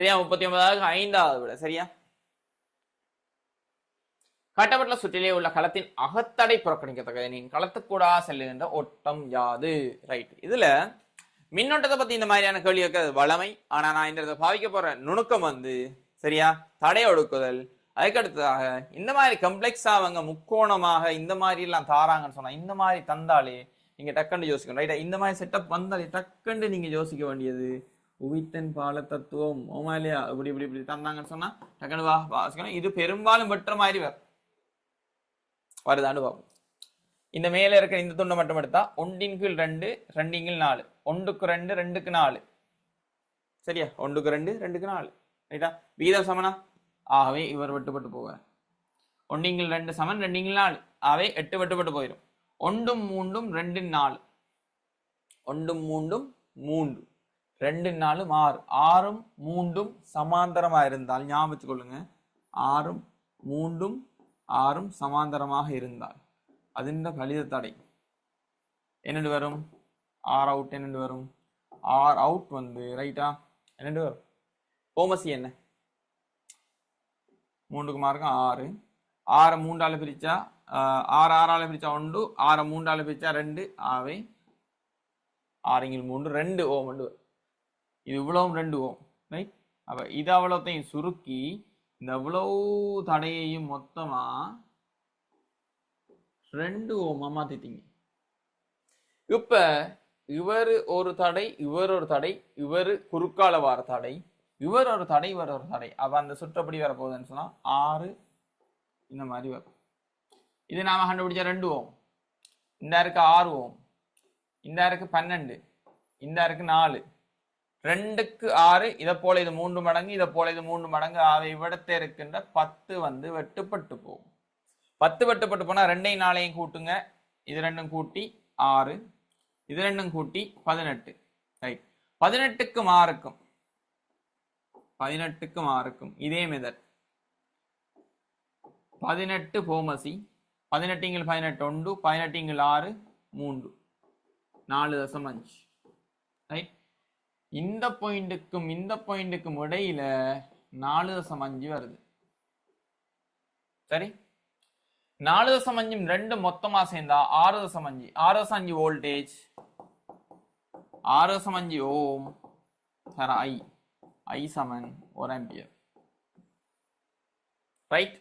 சரியா? 39வது 5வது விட. சரியா? காட்டப்பட்ட சுற்றிலே உள்ள களத்தின் அகத்தடை புறக்கணிக்கத்தக்கது. நீங்க களத்துக்கூடா செல்லுகின்ற ஓட்டம் யாது? ரைட். இதுல மின்னோட்டத்தை பத்தி இந்த மாதிரியான கேள்வி இருக்கிறது வளமை. ஆனா நான் இந்த பாவிக்க போற நுணுக்கம் வந்து சரியா தடை ஒடுக்குதல். அதுக்கடுத்ததாக இந்த மாதிரி கம்ப்ளெக்ஸா அவங்க முக்கோணமாக இந்த மாதிரி எல்லாம் தாராங்கன்னு சொன்னா இந்த மாதிரி தந்தாலே நீங்க டக்குன்னு யோசிக்கணும். ரைட்டா? இந்த மாதிரி செட்டப் வந்தாலே டக்குன்னு நீங்க யோசிக்க வேண்டியது உவித்தன் பால தத்துவம். ஓமா இல்லையா? இப்படி இப்படி இப்படி தந்தாங்கன்னு சொன்னா டக்குன்னு வாசிக்கணும். இது பெரும்பாலும் வெற்ற மாதிரி வருதான்னு பார்ப்போம். இந்த மேல இருக்கிற இந்த துண்டை மட்டும் எடுத்தா 1/2 2 2/4 4 1க்கு 2 2க்கு 4. சரியா? 1க்கு 2 2க்கு 4. ரைட்டா? வீதம் சமனா? ஆகவே இவர் வெட்டுப்பட்டு போவார். 1/2 2 சமன் 2/4 ஆகவே 8 வெட்டுப்பட்டு போயிடும். 1 3 2 4 1 3 3 2 4 6 6 3 சமாந்தரமா இருந்தால் ஞாபகம் வச்சுக்கொள்ளுங்க. 6 3 6 சமாந்தரமாக இருந்தால் அதிண்ட கழித தடை என்னென்று வரும்? ஆர் அவுட் என்னென்று வரும்? ஆர் அவுட் வந்து ரைட்டா என்னென்று வரும்? ஓமசி என்ன? 3க்கு மார்க்கம் 6. 6 3ஆல பிரிச்சா 6 6ஆல பிரிச்சா 1, 6 3ஆல பிரிச்சா 2. ஆவே 6 3 2 ஓம் உண்டு. இது இவ்வளவும் 2 ஓம். ரைட்? அப்ப இது அவ்வளோத்தையும் சுருக்கி இந்த இவ்வளவு தடையையும் மொத்தமா 2 ஓமா மாத்திட்டீங்க. இப்ப இவர் ஒரு தடை, இவர் ஒரு தடை, இவர் குறுக்கால வார தடை, இவர் ஒரு தடை, இவர் ஒரு தடை. அப்ப அந்த சுற்றப்படி வரப்போகுதுன்னு சொன்னா 6 இந்த மாதிரி வரும். இது நாம கண்டுபிடிச்ச 2 ஓம். இந்த இருக்கு 6 ஓம், இந்த இருக்கு 12, இந்த இருக்கு 4. 2க்கு 6 இதை போல இது 3 மடங்கு, இதை போல இது 3 மடங்கு. ஆக இவ்விடத்தை இருக்கின்ற 10 வந்து வெட்டுப்பட்டு போகும். 10 வெட்டுப்பட்டு போனா 2ஐயும் 4ஐயும் கூட்டுங்க. இது 2ம் கூட்டி 6, இது 2ம் கூட்டி 18. ரைட்? 18க்கு மாறுக்கும், 18க்கு மாறுக்கும் இதே மெதட். 18 போமசி, 18 18 1, 18 6 3 4.5. ரைட்? இந்த பாயிண்ட்டுக்கும் இந்த பாயிண்ட்டுக்கும் இடையில 4.5 வருது. சரி? 4.5 2 மொத்தமா சேர்ந்தா 6.5. 6.5 வோல்டேஜ், 6.5 ஓம் ஐ சமன் 1 ஆம்பியர். ரைட்?